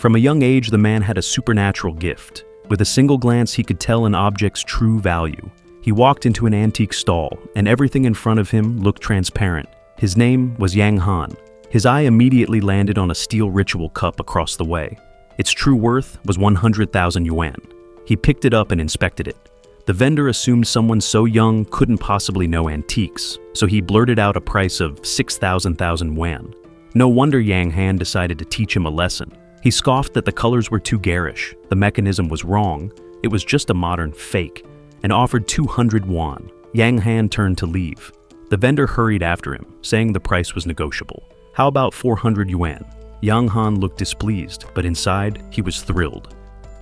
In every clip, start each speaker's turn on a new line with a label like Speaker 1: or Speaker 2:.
Speaker 1: From a young age, the man had a supernatural gift. With a single glance, he could tell an object's true value. He walked into an antique stall, and everything in front of him looked transparent. His name was Yang Han. His eye immediately landed on a steel ritual cup across the way. Its true worth was 100,000 yuan. He picked it up and inspected it. The vendor assumed someone so young couldn't possibly know antiques, so he blurted out a price of 6,000 yuan. No wonder Yang Han decided to teach him a lesson. He scoffed that the colors were too garish, the mechanism was wrong, it was just a modern fake, and offered 200 yuan. Yang Han turned to leave. The vendor hurried after him, saying the price was negotiable. How about 400 yuan? Yang Han looked displeased, but inside, he was thrilled.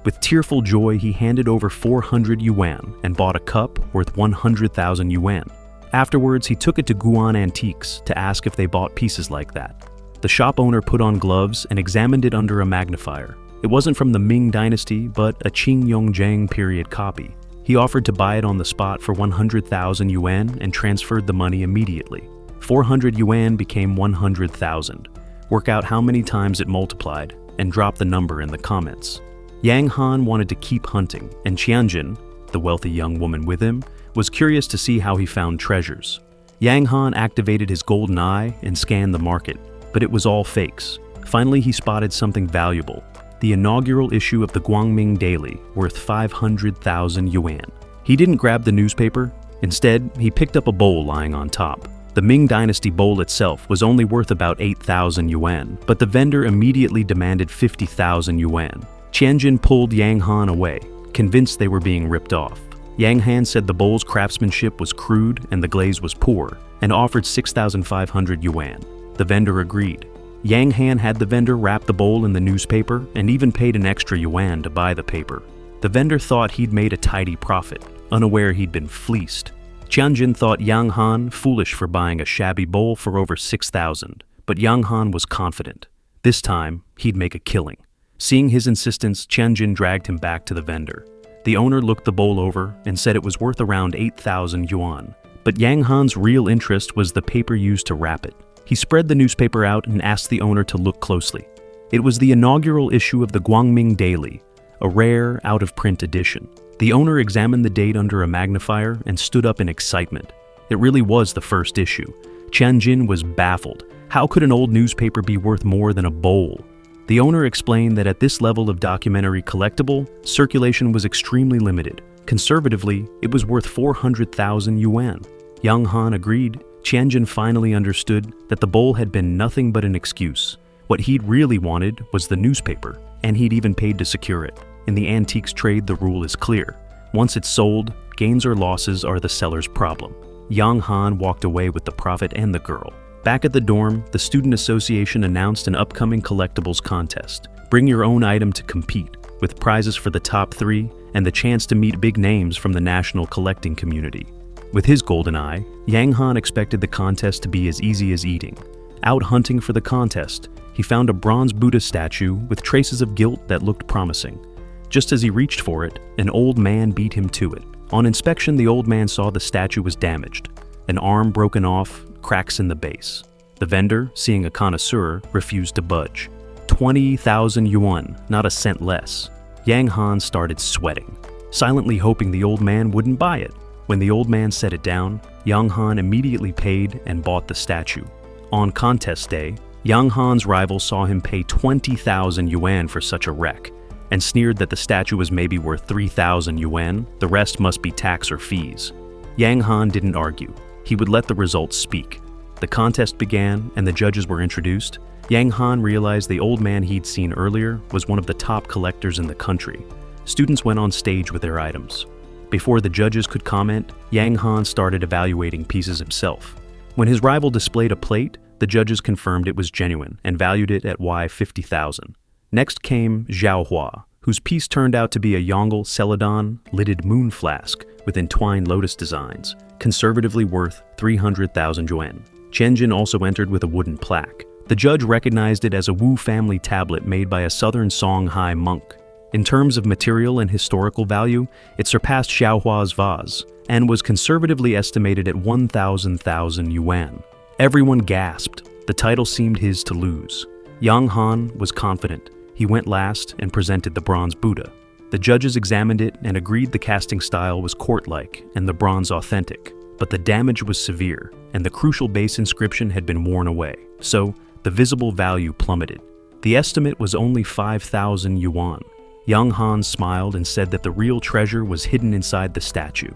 Speaker 1: With tearful joy, he handed over 400 yuan and bought a cup worth 100,000 yuan. Afterwards, he took it to Guan Antiques to ask if they bought pieces like that. The shop owner put on gloves and examined it under a magnifier. It wasn't from the Ming Dynasty, but a Qing Yongzheng period copy. He offered to buy it on the spot for 100,000 yuan and transferred the money immediately. 400 yuan became 100,000. Work out how many times it multiplied and drop the number in the comments. Yang Han wanted to keep hunting, and Qianjin, the wealthy young woman with him, was curious to see how he found treasures. Yang Han activated his golden eye and scanned the market, but it was all fakes. Finally, he spotted something valuable, the inaugural issue of the Guangming Daily, worth 500,000 yuan. He didn't grab the newspaper. Instead, he picked up a bowl lying on top. The Ming Dynasty bowl itself was only worth about 8,000 yuan, but the vendor immediately demanded 50,000 yuan. Qianjin pulled Yang Han away, convinced they were being ripped off. Yang Han said the bowl's craftsmanship was crude and the glaze was poor, and offered 6,500 yuan. The vendor agreed. Yang Han had the vendor wrap the bowl in the newspaper and even paid an extra yuan to buy the paper. The vendor thought he'd made a tidy profit, unaware he'd been fleeced. Qianjin thought Yang Han foolish for buying a shabby bowl for over 6,000, but Yang Han was confident. This time, he'd make a killing. Seeing his insistence, Qianjin dragged him back to the vendor. The owner looked the bowl over and said it was worth around 8,000 yuan. But Yang Han's real interest was the paper used to wrap it. He spread the newspaper out and asked the owner to look closely. It was the inaugural issue of the Guangming Daily, a rare, out-of-print edition. The owner examined the date under a magnifier and stood up in excitement. It really was the first issue. Qianjin was baffled. How could an old newspaper be worth more than a bowl? The owner explained that at this level of documentary collectible, circulation was extremely limited. Conservatively, it was worth 400,000 yuan. Yang Han agreed. Qianjin finally understood that the bowl had been nothing but an excuse. What he'd really wanted was the newspaper, and he'd even paid to secure it. In the antiques trade, the rule is clear. Once it's sold, gains or losses are the seller's problem. Yang Han walked away with the profit and the girl. Back at the dorm, the Student Association announced an upcoming collectibles contest. Bring your own item to compete, with prizes for the top 3 and the chance to meet big names from the national collecting community. With his golden eye, Yang Han expected the contest to be as easy as eating. Out hunting for the contest, he found a bronze Buddha statue with traces of gilt that looked promising. Just as he reached for it, an old man beat him to it. On inspection, the old man saw the statue was damaged. An arm broken off, cracks in the base. The vendor, seeing a connoisseur, refused to budge. 20,000 yuan, not a cent less. Yang Han started sweating, silently hoping the old man wouldn't buy it. When the old man set it down, Yang Han immediately paid and bought the statue. On contest day, Yang Han's rival saw him pay 20,000 yuan for such a wreck, and sneered that the statue was maybe worth 3,000 yuan, the rest must be tax or fees. Yang Han didn't argue. He would let the results speak. The contest began and the judges were introduced. Yang Han realized the old man he'd seen earlier was one of the top collectors in the country. Students went on stage with their items. Before the judges could comment, Yang Han started evaluating pieces himself. When his rival displayed a plate, the judges confirmed it was genuine and valued it at 50,000. Next came Zhao Hua, whose piece turned out to be a Yongle Celadon lidded moon flask with entwined lotus designs, conservatively worth 300,000 yuan. Qianjin also entered with a wooden plaque. The judge recognized it as a Wu family tablet made by a southern Songhai monk. In terms of material and historical value, it surpassed Xiaohua's vase and was conservatively estimated at 1,000 yuan. Everyone gasped. The title seemed his to lose. Yang Han was confident. He He went last and presented the bronze Buddha. The judges examined it and agreed the casting style was court-like and the bronze authentic, but the damage was severe and the crucial base inscription had been worn away, so the visible value plummeted. The estimate was only 5,000 yuan. Yang Han smiled and said that the real treasure was hidden inside the statue.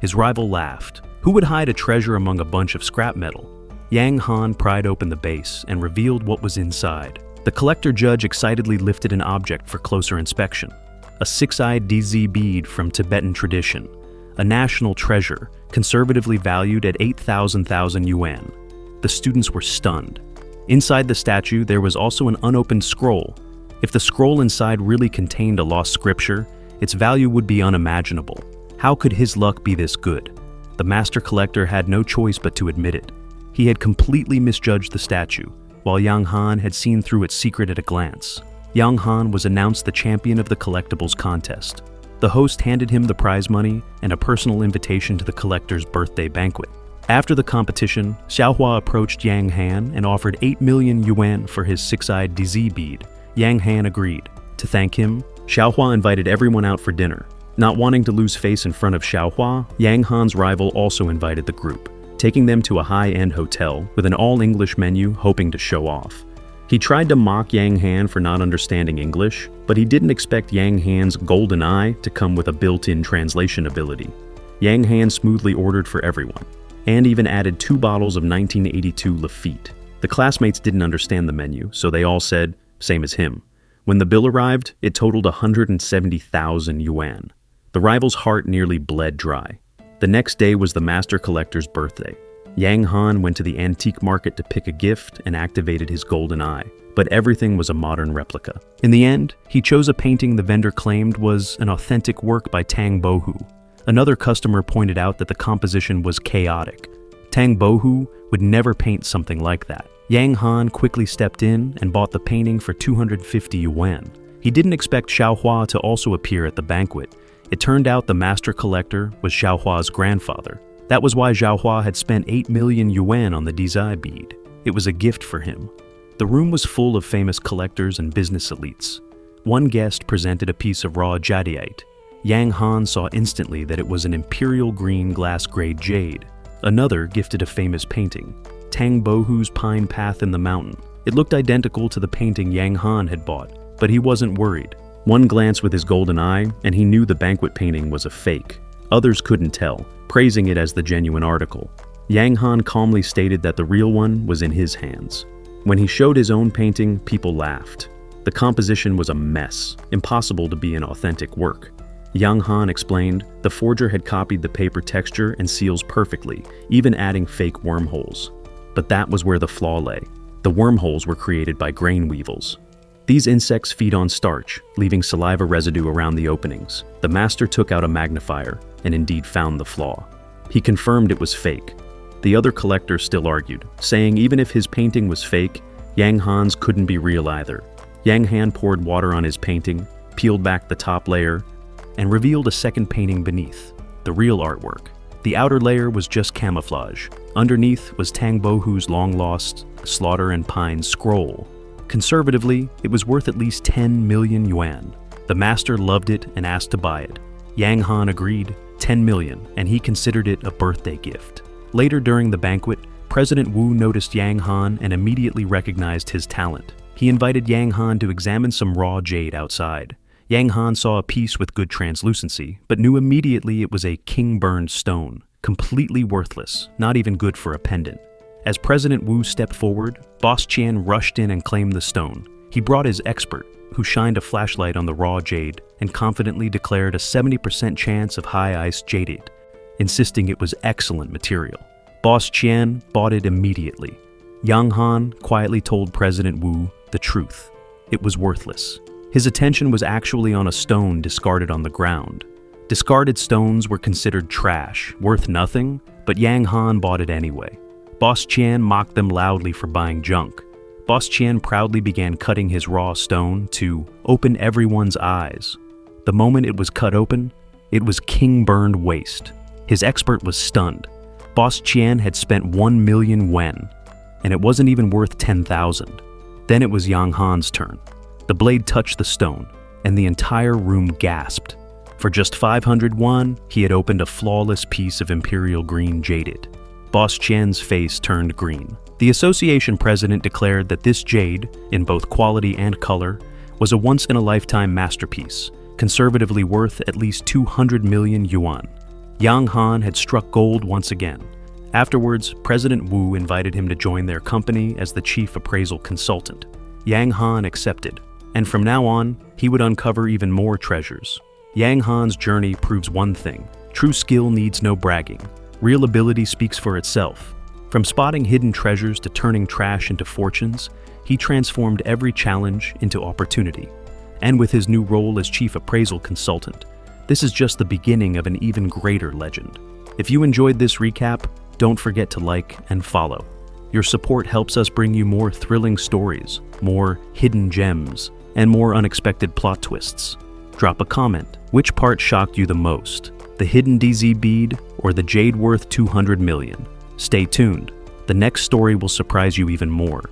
Speaker 1: His rival laughed. Who would hide a treasure among a bunch of scrap metal? Yang Han pried open the base and revealed what was inside. The collector judge excitedly lifted an object for closer inspection. A six-eyed DZ bead from Tibetan tradition. A national treasure, conservatively valued at 8,000 yuan. The students were stunned. Inside the statue, there was also an unopened scroll. If the scroll inside really contained a lost scripture, its value would be unimaginable. How could his luck be this good? The master collector had no choice but to admit it. He had completely misjudged the statue, while Yang Han had seen through its secret at a glance. Yang Han was announced the champion of the collectibles contest. The host handed him the prize money and a personal invitation to the collector's birthday banquet. After the competition, Xiaohua approached Yang Han and offered 8 million yuan for his six-eyed DZ bead. Yang Han agreed. To thank him, Xiaohua invited everyone out for dinner. Not wanting to lose face in front of Xiaohua, Yang Han's rival also invited the group, taking them to a high-end hotel with an all-English menu, hoping to show off. He tried to mock Yang Han for not understanding English, but he didn't expect Yang Han's golden eye to come with a built-in translation ability. Yang Han smoothly ordered for everyone, and even added 2 bottles of 1982 Lafite. The classmates didn't understand the menu, so they all said, same as him. When the bill arrived, it totaled 170,000 yuan. The rival's heart nearly bled dry. The next day was the master collector's birthday. Yang Han went to the antique market to pick a gift and activated his golden eye, but everything was a modern replica. In the end, he chose a painting the vendor claimed was an authentic work by Tang Bohu. Another customer pointed out that the composition was chaotic. Tang Bohu would never paint something like that. Yang Han quickly stepped in and bought the painting for 250 yuan. He didn't expect Xiaohua to also appear at the banquet. It turned out the master collector was Xiaohua's grandfather. That was why Xiaohua had spent 8 million yuan on the Dizai bead. It was a gift for him. The room was full of famous collectors and business elites. One guest presented a piece of raw jadeite. Yang Han saw instantly that it was an imperial green glass-grade jade. Another gifted a famous painting, Tang Bohu's Pine Path in the Mountain. It looked identical to the painting Yang Han had bought, but he wasn't worried. One glance with his golden eye, and he knew the banquet painting was a fake. Others couldn't tell, praising it as the genuine article. Yang Han calmly stated that the real one was in his hands. When he showed his own painting, people laughed. The composition was a mess, impossible to be an authentic work. Yang Han explained the forger had copied the paper texture and seals perfectly, even adding fake wormholes. But that was where the flaw lay. The wormholes were created by grain weevils. These insects feed on starch, leaving saliva residue around the openings. The master took out a magnifier and indeed found the flaw. He confirmed it was fake. The other collectors still argued, saying even if his painting was fake, Yang Han's couldn't be real either. Yang Han poured water on his painting, peeled back the top layer, and revealed a second painting beneath, the real artwork. The outer layer was just camouflage. Underneath was Tang Bohu's long-lost Slaughter and Pine scroll. Conservatively, it was worth at least 10 million yuan. The master loved it and asked to buy it. Yang Han agreed, 10 million, and he considered it a birthday gift. Later during the banquet, President Wu noticed Yang Han and immediately recognized his talent. He invited Yang Han to examine some raw jade outside. Yang Han saw a piece with good translucency, but knew immediately it was a king-burned stone, completely worthless, not even good for a pendant. As President Wu stepped forward, Boss Qian rushed in and claimed the stone. He brought his expert, who shined a flashlight on the raw jade and confidently declared a 70% chance of high-ice jadeite, insisting it was excellent material. Boss Qian bought it immediately. Yang Han quietly told President Wu the truth. It was worthless. His attention was actually on a stone discarded on the ground. Discarded stones were considered trash, worth nothing, but Yang Han bought it anyway. Boss Qian mocked them loudly for buying junk. Boss Qian proudly began cutting his raw stone to open everyone's eyes. The moment it was cut open, it was king-burned waste. His expert was stunned. Boss Qian had spent 1 million yuan, and it wasn't even worth 10,000. Then it was Yang Han's turn. The blade touched the stone, and the entire room gasped. For just 500 won, he had opened a flawless piece of imperial green jaded. Boss Qian's face turned green. The association president declared that this jade, in both quality and color, was a once-in-a-lifetime masterpiece, conservatively worth at least 200 million yuan. Yang Han had struck gold once again. Afterwards, President Wu invited him to join their company as the chief appraisal consultant. Yang Han accepted, and from now on, he would uncover even more treasures. Yang Han's journey proves one thing: true skill needs no bragging. Real ability speaks for itself. From spotting hidden treasures to turning trash into fortunes, he transformed every challenge into opportunity. And with his new role as chief appraisal consultant, this is just the beginning of an even greater legend. If you enjoyed this recap, don't forget to like and follow. Your support helps us bring you more thrilling stories, more hidden gems, and more unexpected plot twists. Drop a comment. Which part shocked you the most? The hidden DZ bead or the jade worth 200 million? Stay tuned. The next story will surprise you even more.